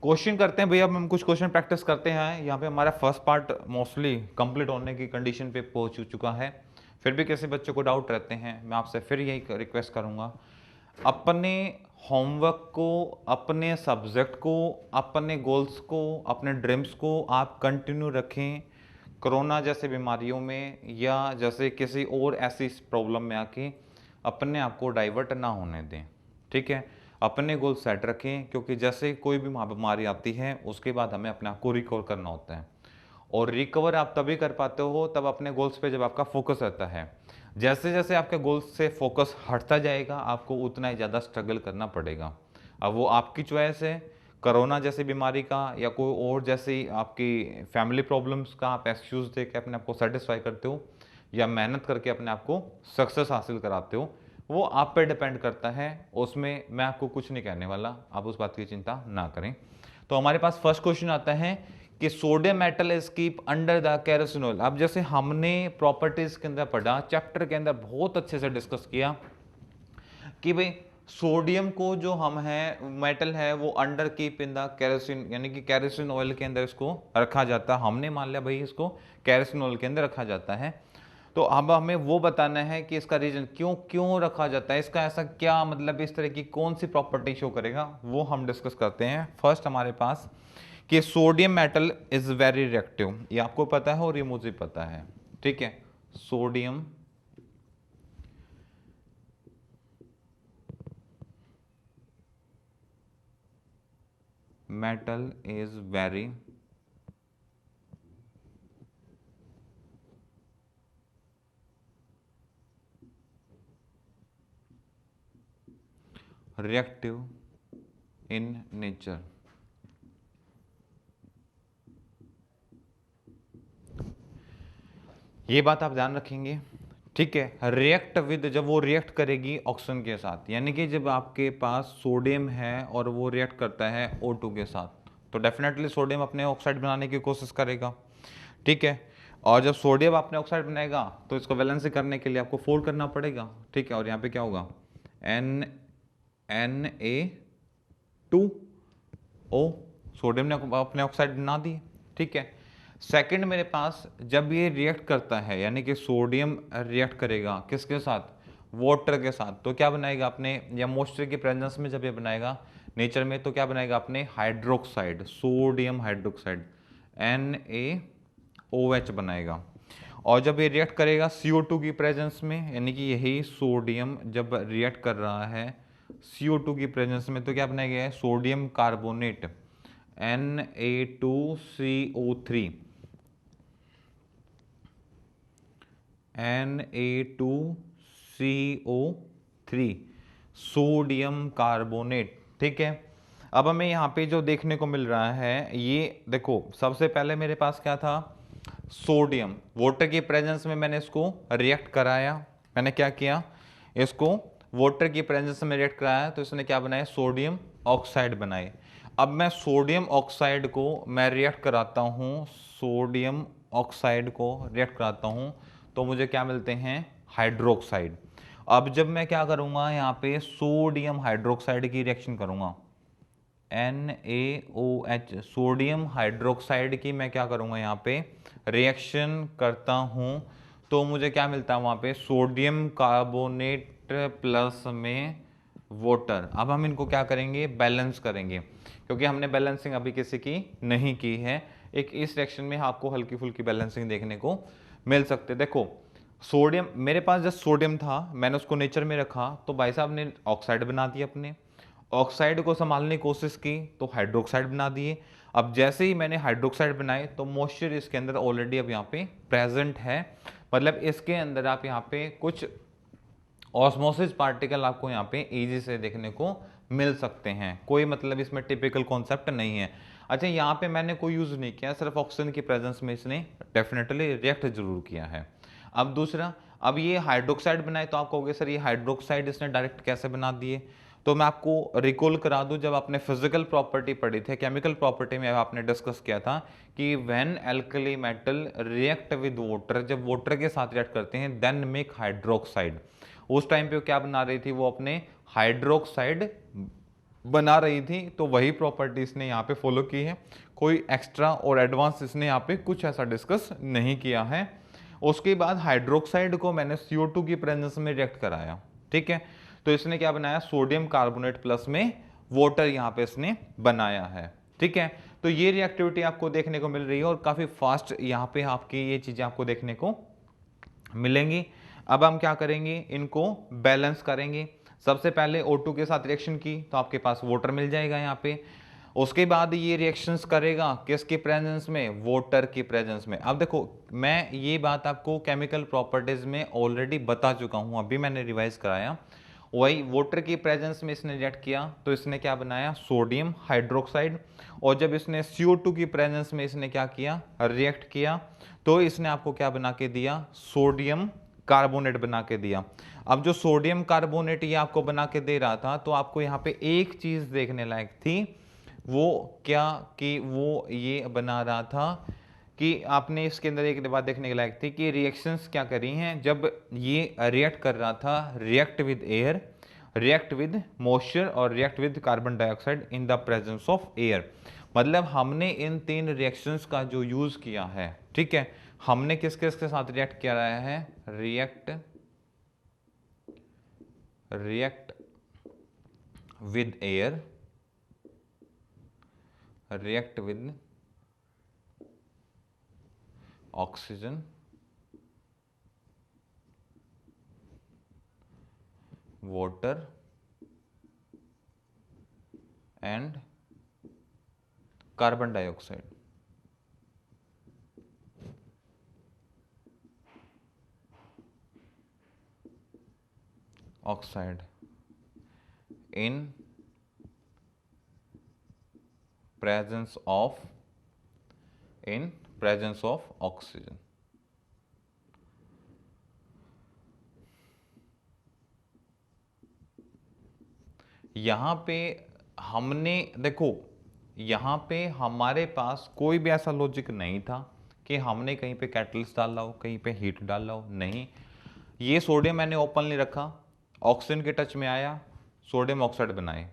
Question करते हैं भैया, अब हम कुछ क्वेश्चन प्रैक्टिस करते हैं। यहाँ पे हमारा फर्स्ट पार्ट मोस्टली कंप्लीट होने की कंडीशन पे पहुंच चुका है। फिर भी किसी बच्चे को डाउट रहते हैं, मैं आपसे फिर यही रिक्वेस्ट करूँगा, अपने होमवर्क को, अपने सब्जेक्ट को, अपने गोल्स को, अपने ड्रीम्स को आप कंटिन्यू रखें। कोरोना जैसे बीमारियों में या जैसे किसी और ऐसी प्रॉब्लम में आके अपने आप को डाइवर्ट ना होने दें, ठीक है। अपने गोल सेट रखें, क्योंकि जैसे कोई भी बीमारी आती है उसके बाद हमें अपने आप को रिकवर करना होता है। और रिकवर आप तभी कर पाते हो तब अपने गोल्स पे जब आपका फोकस रहता है। जैसे जैसे आपके गोल्स से फोकस हटता जाएगा आपको उतना ही ज़्यादा स्ट्रगल करना पड़ेगा। अब वो आपकी चॉइस है, कोरोना जैसी बीमारी का या कोई और जैसी आपकी फैमिली प्रॉब्लम्स का आप एक्सक्यूज़ दे के अपने आप को सेटिस्फाई करते हो या मेहनत करके अपने आप को सक्सेस हासिल कराते हो, वो आप पे डिपेंड करता है। उसमें मैं आपको कुछ नहीं कहने वाला, आप उस बात की चिंता ना करें। तो हमारे पास फर्स्ट क्वेश्चन आता है कि sodium metal is keep under the kerosene oil. अब जैसे हमने प्रॉपर्टीज के अंदर पढ़ा, चैप्टर के अंदर बहुत अच्छे से डिस्कस किया कि भाई सोडियम को जो हम है मेटल है वो under keep in the kerosene, यानी कि केरोसिन ऑयल के अंदर इसको रखा जाता है। हमने मान लिया भाई इसको केरोसिन ऑयल के अंदर रखा जाता है। तो अब हमें वो बताना है कि इसका रीजन क्यों क्यों रखा जाता है, इसका ऐसा क्या मतलब, इस तरह की कौन सी प्रॉपर्टी शो करेगा, वो हम डिस्कस करते हैं। फर्स्ट हमारे पास कि sodium metal is very reactive, ये आपको पता है और ये मुझे पता है, ठीक है। Sodium metal is very reactive in nature. ये बात आप ध्यान रखेंगे, ठीक है। रिएक्ट विद, जब वो रिएक्ट करेगी ऑक्सीजन के साथ, यानी कि जब आपके पास सोडियम है और वो रिएक्ट करता है O2 के साथ, तो डेफिनेटली सोडियम अपने ऑक्साइड बनाने की कोशिश करेगा, ठीक है। और जब सोडियम अपने ऑक्साइड बनाएगा तो इसको वैलेंसी करने के लिए आपको फोल्ड करना पड़ेगा, ठीक है। और यहाँ पे क्या होगा, Na2O, सोडियम ने अपने ऑक्साइड बना दी, ठीक है। सेकंड मेरे पास जब ये रिएक्ट करता है, यानी कि सोडियम रिएक्ट करेगा किसके साथ, वाटर के साथ, तो क्या बनाएगा अपने, या मॉइस्चर की प्रेजेंस में जब ये बनाएगा नेचर में, तो क्या बनाएगा अपने हाइड्रोक्साइड, सोडियम हाइड्रोक्साइड NaOH बनाएगा। और जब ये रिएक्ट करेगा CO2 की प्रेजेंस में, यानी कि यही सोडियम जब रिएक्ट कर रहा है CO2 की प्रेजेंस में, तो क्या बनाएगा है sodium carbonate Na2CO3, Na2CO3, sodium carbonate, ठीक है। अब हमें यहाँ पे जो देखने को मिल रहा है, ये देखो सबसे पहले मेरे पास क्या था, सोडियम, वाटर की प्रेजेंस में मैंने इसको रिएक्ट कराया। मैंने क्या किया, इसको वाटर की प्रेजेंस में रिएक्ट कराया तो इसने क्या बनाया, सोडियम ऑक्साइड बनाए। अब मैं सोडियम ऑक्साइड को मैं रिएक्ट कराता हूँ, सोडियम ऑक्साइड को रिएक्ट कराता हूँ तो मुझे क्या मिलते हैं, हाइड्रोक्साइड। अब जब मैं क्या करूँगा, यहाँ पे सोडियम हाइड्रोक्साइड की रिएक्शन करूँगा, NaOH, सोडियम हाइड्रोक्साइड की मैं क्या करूँगा यहाँ पे रिएक्शन करता हूँ, तो मुझे क्या मिलता है वहाँ पे, सोडियम कार्बोनेट प्लस में वाटर। अब हम इनको क्या करेंगे, बैलेंस करेंगे, क्योंकि हमने बैलेंसिंग अभी किसी की नहीं की है। एक इस रिएक्शन में आपको हल्की फुल्की बैलेंसिंग देखने को मिल सकते हैं। देखो सोडियम, मेरे पास जस्ट सोडियम था, मैंने उसको नेचर में रखा तो भाई साहब ने ऑक्साइड बना दिया, अपने ऑक्साइड को संभालने की कोशिश की तो हाइड्रोक्साइड बना दिए। अब जैसे ही मैंने हाइड्रोक्साइड बनाए तो मॉइस्चर इसके अंदर ऑलरेडी अब यहाँ पे प्रेजेंट है, मतलब इसके अंदर आप यहाँ पे कुछ ऑस्मोसिस पार्टिकल आपको यहाँ पे इजी से देखने को मिल सकते हैं। कोई मतलब इसमें टिपिकल कॉन्सेप्ट नहीं है। अच्छा, यहाँ पे मैंने कोई यूज नहीं किया, सिर्फ ऑक्सीजन की प्रेजेंस में इसने डेफिनेटली रिएक्ट जरूर किया है। अब दूसरा, अब ये हाइड्रोक्साइड बनाए तो आप कहोगे सर ये हाइड्रोक्साइड इसने डायरेक्ट कैसे बना दिए, तो मैं आपको रिकॉल करा दूं, जब आपने फिजिकल प्रॉपर्टी पढ़ी थी, केमिकल प्रॉपर्टी में आपने डिस्कस किया था कि when alkali metal react with water, जब वाटर के साथ रिएक्ट करते हैं देन मेक हाइड्रोक्साइड। उस टाइम पे वो क्या बना रही थी, वो अपने हाइड्रोक्साइड बना रही थी, तो वही प्रॉपर्टी इसने यहाँ पे फॉलो की है। कोई एक्स्ट्रा और एडवांस इसने यहाँ पे कुछ ऐसा डिस्कस नहीं किया है। उसके बाद हाइड्रोक्साइड को मैंने CO2 की प्रेजेंस में रिएक्ट कराया, ठीक है। तो इसने क्या बनाया, सोडियम कार्बोनेट प्लस में वाटर यहाँ पे इसने बनाया है, ठीक है। तो ये रिएक्टिविटी आपको देखने को मिल रही है और काफी फास्ट यहाँ पे आपकी ये चीजें आपको देखने को मिलेंगी। अब हम क्या करेंगे, इनको बैलेंस करेंगे। सबसे पहले O2 के साथ रिएक्शन की तो आपके पास वाटर मिल जाएगा यहाँ पे। उसके बाद ये रिएक्शंस करेगा किसके प्रेजेंस में, वाटर की प्रेजेंस में। अब देखो, मैं ये बात आपको केमिकल प्रॉपर्टीज में ऑलरेडी बता चुका हूं, अभी मैंने रिवाइज कराया। वही वाटर की प्रेजेंस में इसने रिएक्ट किया तो इसने क्या बनाया, सोडियम हाइड्रोक्साइड। और जब इसने CO2 की प्रेजेंस में इसने क्या किया, रिएक्ट किया, तो इसने आपको क्या बना के दिया, सोडियम कार्बोनेट बना के दिया। अब जो सोडियम कार्बोनेट ये आपको बना के दे रहा था, तो आपको यहाँ पे एक चीज देखने लायक थी, वो क्या कि वो ये बना रहा था कि आपने इसके अंदर एक बात देखने के लायक थी कि रिएक्शंस क्या करी हैं। जब ये रिएक्ट कर रहा था, react with air, react with moisture और react with carbon dioxide in the presence of air. मतलब हमने इन 3 रिएक्शंस का जो यूज किया है, ठीक है, हमने किस किस के साथ रिएक्ट किया है, react with air, react with oxygen, water and carbon dioxide. Oxide in presence of oxygen। यहां पे हमने देखो, यहां पे हमारे पास कोई भी ऐसा लॉजिक नहीं था कि हमने कहीं पे कैटलिस्ट डाला हो, कहीं पे हीट डाला हो, नहीं। ये सोडियम मैंने ओपनली रखा, ऑक्सीजन के टच में आया, सोडियम ऑक्साइड बनाए।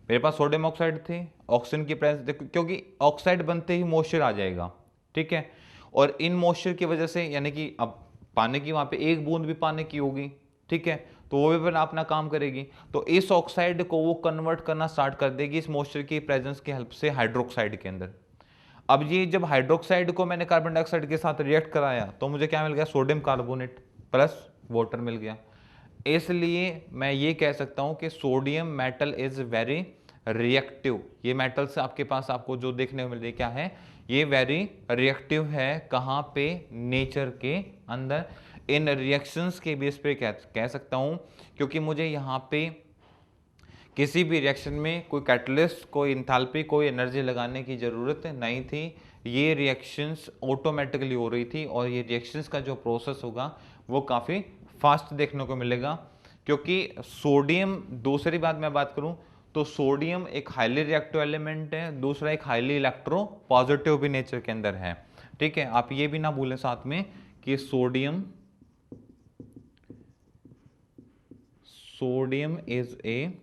मेरे पास सोडियम ऑक्साइड थे, ऑक्सीजन की प्रेजेंस देखो, क्योंकि ऑक्साइड बनते ही मॉइस्चर आ जाएगा, ठीक है। और इन मॉइस्चर की वजह से, यानी कि अब पानी की वहां पे एक बूंद भी पानी की होगी, ठीक है, तो वो भी फिर अपना काम करेगी। तो इस ऑक्साइड को वो कन्वर्ट करना स्टार्ट कर देगी इस मॉइस्चर की प्रेजेंस की हेल्प से हाइड्रोक्साइड के अंदर। अब ये जब हाइड्रोक्साइड को मैंने कार्बन डाइऑक्साइड के साथ रिएक्ट कराया तो मुझे क्या मिल गया, सोडियम कार्बोनेट प्लस वाटर मिल गया। इसलिए मैं ये कह सकता हूं कि sodium metal is very reactive. ये मेटल से आपके पास आपको जो देखने को मिल रही है क्या है, ये वेरी रिएक्टिव है। कहां पे, नेचर के अंदर। इन रिएक्शंस के बेस पे कह सकता हूं, क्योंकि मुझे यहां पे किसी भी रिएक्शन में कोई कैटलिस्ट, कोई इंथैल्पी, कोई एनर्जी लगाने की जरूरत नहीं थी। ये रिएक्शंस ऑटोमेटिकली हो रही थी और ये रिएक्शंस का जो प्रोसेस होगा वो काफ़ी फास्ट देखने को मिलेगा। क्योंकि सोडियम, दूसरी बात मैं बात करूं तो सोडियम एक हाईली रिएक्टिव एलिमेंट है, दूसरा एक हाईली इलेक्ट्रो पॉजिटिव भी नेचर के अंदर है, ठीक है। आप ये भी ना भूलें साथ में कि sodium is a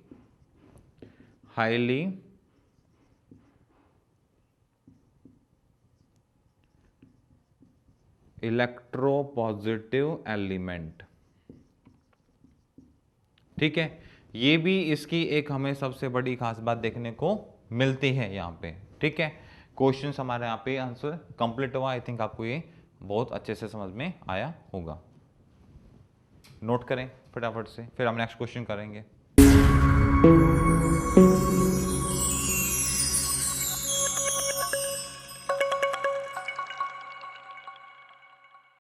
highly electropositive element, ठीक है। ये भी इसकी एक हमें सबसे बड़ी खास बात देखने को मिलती है यहाँ पे, ठीक है। क्वेश्चंस हमारे यहाँ पे आंसर कंप्लीट हुआ। आई थिंक आपको ये बहुत अच्छे से समझ में आया होगा। नोट करें फटाफट से, फिर हम नेक्स्ट क्वेश्चन करेंगे।